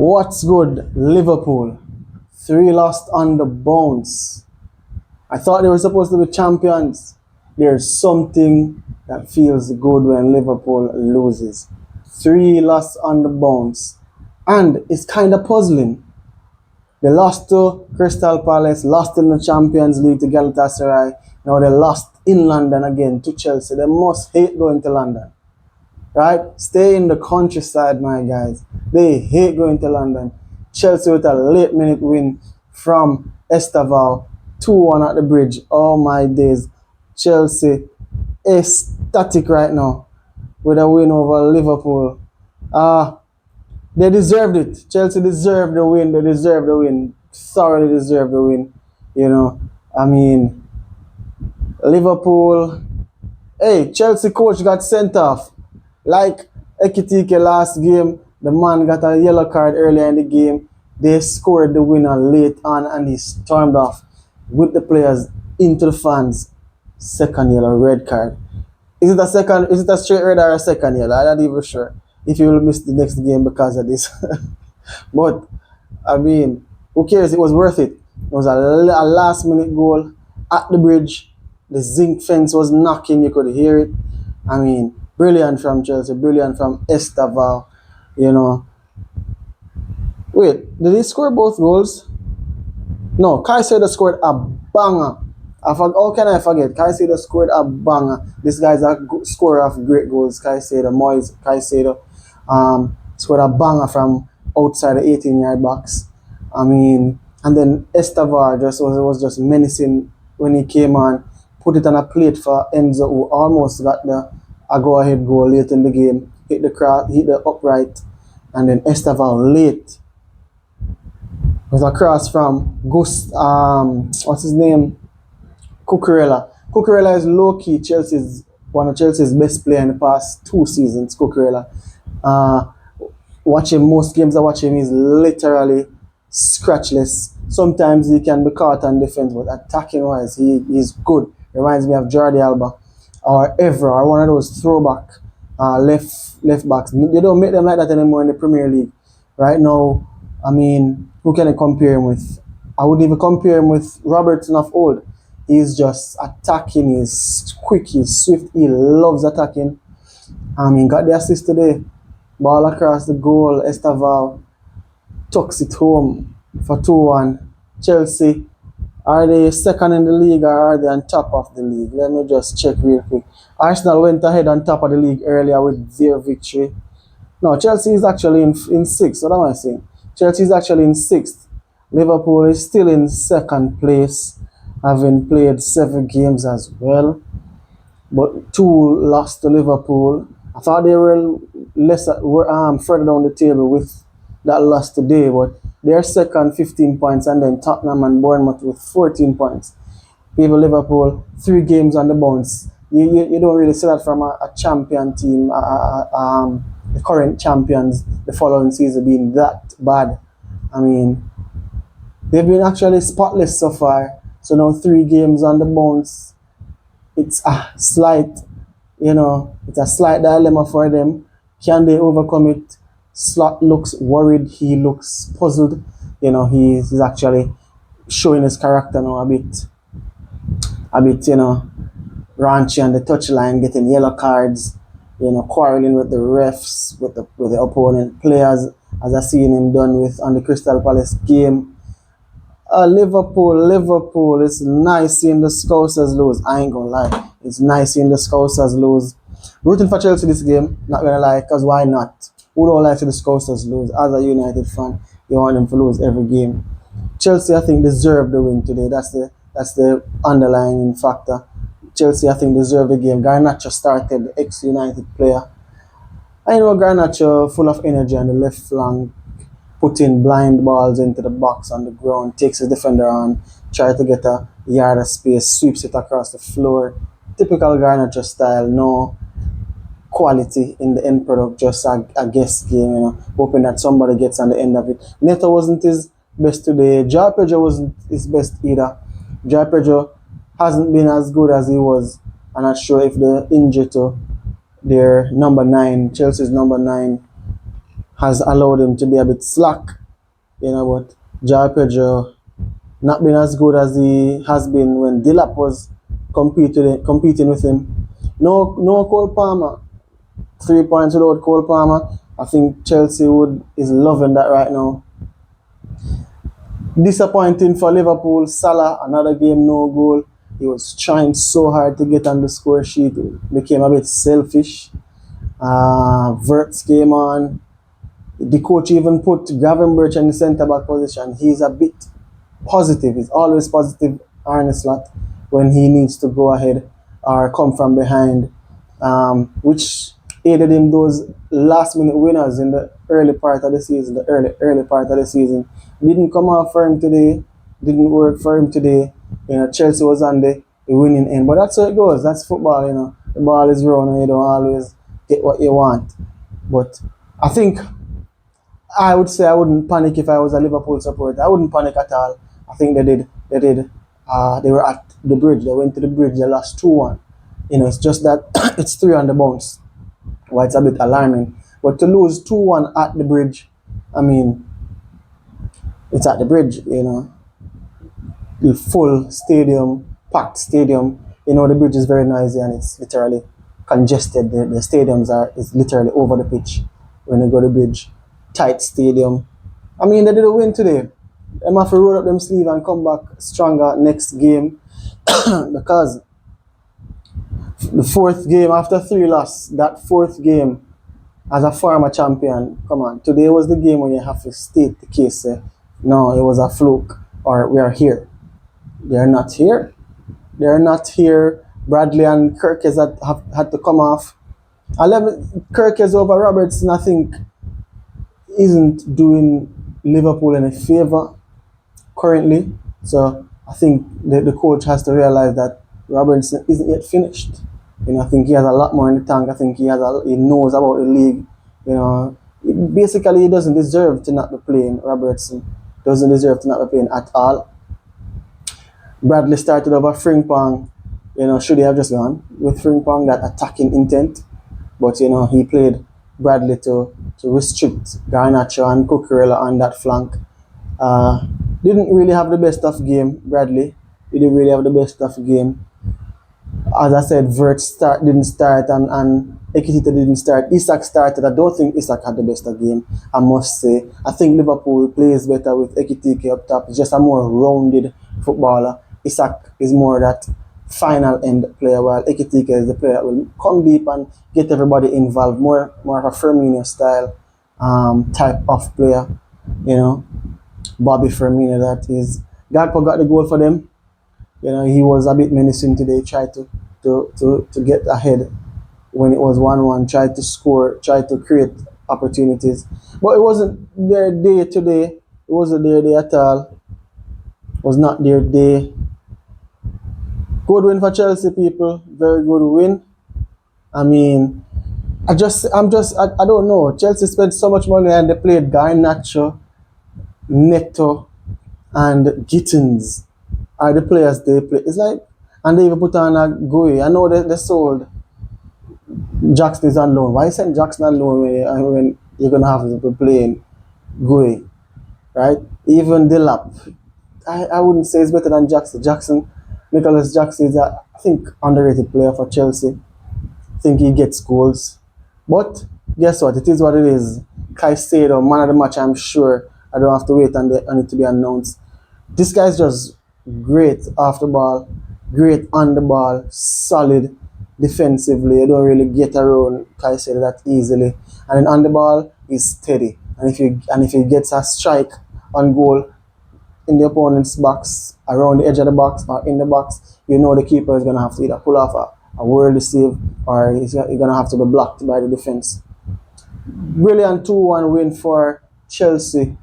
What's good, Liverpool? 3 lost on the bounce. I thought they were supposed to be champions. There's something that feels good when Liverpool loses. 3 lost on the bounce. And it's kind of puzzling. They lost to Crystal Palace, lost in the Champions League to Galatasaray. Now they lost in London again to Chelsea. They must hate going to London. Right? Stay in the countryside, my guys. They hate going to London. Chelsea with a late minute win from Esevao. 2-1 at the bridge. Oh my days. Chelsea ecstatic right now with a win over Liverpool. They deserved it. Chelsea deserved the win. They deserved the win. Thoroughly deserved the win. Liverpool. Hey, Chelsea coach got sent off. Like Ekitike last game, the man got a yellow card earlier in the game. They scored the winner late on and he stormed off with the players into the fans. Second yellow, red card. Is it a straight red or a second yellow? I'm not even sure if you will miss the next game because of this. But, who cares? It was worth it. It was a last minute goal at the bridge. The zinc fence was knocking, you could hear it. Brilliant from Chelsea, brilliant from Esevao, Wait, did he score both goals? No, Caicedo scored a banger. How can I forget? Caicedo scored a banger. This guy's a scorer of great goals. Caicedo scored a banger from outside the 18-yard box. And then Esevao was just menacing when he came on. Put it on a plate for Enzo, who almost got a go-ahead goal late in the game. Hit the upright, and then Esevao late with a cross from what's his name? Cucurella. Cucurella is low-key one of Chelsea's best players in the past 2 seasons, Cucurella. Watching most games I watch him, he's literally scratchless. Sometimes he can be caught on defense, but attacking-wise, he's good. Reminds me of Jordi Alba or Evra, or one of those throwback left backs. They don't make them like that anymore in the Premier League. Right now, who can I compare him with? I wouldn't even compare him with Robertson of old. He's just attacking, he's quick, he's swift, he loves attacking. Got the assist today. Ball across the goal, Esevao tucks it home for 2-1. Chelsea, are they second in the league or are they on top of the league? Let me just check real quick. Arsenal went ahead on top of the league earlier with their victory. No, Chelsea is actually in 6th. What am I saying? Chelsea is actually in 6th. Liverpool is still in 2nd place, having played 7 games as well. But 2 lost to Liverpool. I thought they were further down the table with that loss today, but they're second, 15 points, and then Tottenham and Bournemouth with 14 points. People, Liverpool, 3 games on the bounce. You don't really see that from a champion team, the current champions, the following season being that bad. They've been actually spotless so far. So now 3 games on the bounce. It's a slight dilemma for them. Can they overcome it? Slot looks worried. He looks puzzled. He's actually showing his character now a bit, raunchy on the touchline, getting yellow cards, quarreling with the refs, with the opponent players, as I seen him done with on the Crystal Palace game. Liverpool, it's nice seeing the Scousers lose. I ain't gonna lie. It's nice seeing the Scousers lose. Rooting for Chelsea this game, not gonna lie, because why not? Who don't like to the Scousers lose? As a United fan, you want them to lose every game. Chelsea, I think, deserved the win today. That's the underlying factor. Chelsea, I think, deserved the game. Garnacho started, the ex-United player. I know Garnacho, full of energy on the left flank, putting blind balls into the box on the ground, takes his defender on, tries to get a yard of space, sweeps it across the floor. Typical Garnacho style, no quality in the end product, just a guess game, hoping that somebody gets on the end of it. Neto wasn't his best today. João Pedro wasn't his best either. João Pedro hasn't been as good as he was. I'm not sure if the injury to their number 9, Chelsea's number 9, has allowed him to be a bit slack, but Joao Pedro not been as good as he has been when Dilap was competing with him. No Cole Palmer. 3 points without Cole Palmer. I think Chelsea is loving that right now. Disappointing for Liverpool. Salah, another game, no goal. He was trying so hard to get on the score sheet. It became a bit selfish. Verts came on. The coach even put Gravenberch in the centre back position. He's a bit positive. He's always positive, Arne Slot, when he needs to go ahead or come from behind, which aided him those last minute winners in the early part of the season. Didn't come out for him today. Didn't work for him today. Chelsea was on the winning end, but that's how it goes. That's football. The ball is round and you don't always get what you want. But I think I would say I wouldn't panic if I was a Liverpool supporter. I wouldn't panic at all. I think they did. They were at the bridge. They went to the bridge. They lost 2-1. It's just that it's 3 on the bounce. Well, it's a bit alarming. But to lose 2-1 at the bridge, I mean, it's at the bridge, The full stadium, packed stadium. The bridge is very noisy and it's literally congested. The stadiums is literally over the pitch when you go to the bridge. Tight stadium. I mean, they didn't win today. They have to roll up them sleeve and come back stronger next game because the fourth game after 3 losses, that fourth game as a former champion, come on, today was the game when you have to state the case. No, it was a fluke or we are here. They're not here. Bradley and Kirkes have had to come off. Kirkes over Robertson, I think, isn't doing Liverpool any favor currently. So I think the coach has to realize that Robertson isn't yet finished. I think he has a lot more in the tank. I think he knows about the league. Basically he doesn't deserve to not be playing. Robertson doesn't deserve to not be playing at all. Bradley started over Frimpong. Should he have just gone with Frimpong, that attacking intent? But he played Bradley to restrict Garnacho and Cucurella on that flank. Didn't really have the best of game, Bradley. He didn't really have the best of game. As I said, Verts didn't start and Ekitike didn't start. Isak started. I don't think Isak had the best of game, I must say. I think Liverpool plays better with Ekitike up top. He's just a more rounded footballer. Isak is more that final end player, while Ekitike is the player that will come deep and get everybody involved. More of a Firmino style type of player. Bobby Firmino, that is. Gakpo got the goal for them. He was a bit menacing today. Tried to get ahead when it was 1-1. Tried to score. Tried to create opportunities. But it wasn't their day today. It wasn't their day at all. It was not their day. Good win for Chelsea, people. Very good win. I mean, I don't know. Chelsea spent so much money and they played Garnacho, Neto, and Gittins are the players they play. It's like, and they even put on a Gui. I know they sold Jackson is on loan. Why send Jackson on loan when you're going to have to be playing Gui, right? Even Dilap. I wouldn't say it's better than Jackson. Nicholas Jackson is I think, underrated player for Chelsea. I think he gets goals. But guess what? It is what it is. Caicedo, man of the match, I'm sure. I don't have to wait on it to be announced. This guy's just great off the ball, great on the ball, solid defensively. You don't really get around Caicedo that easily. And then on the ball, he's steady. And if he gets a strike on goal in the opponent's box, around the edge of the box or in the box, the keeper is going to have to either pull off a worldly save or he's going to have to be blocked by the defense. Brilliant 2-1 win for Chelsea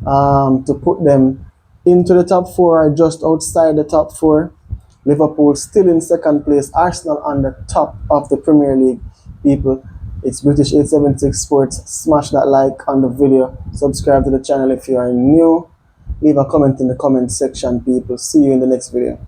to put them into the top 4 or just outside the top 4. Liverpool still in second place. Arsenal on the top of the Premier League. People, it's British 876 Sports. Smash that like on the video. Subscribe to the channel if you are new. Leave a comment in the comment section, people. See you in the next video.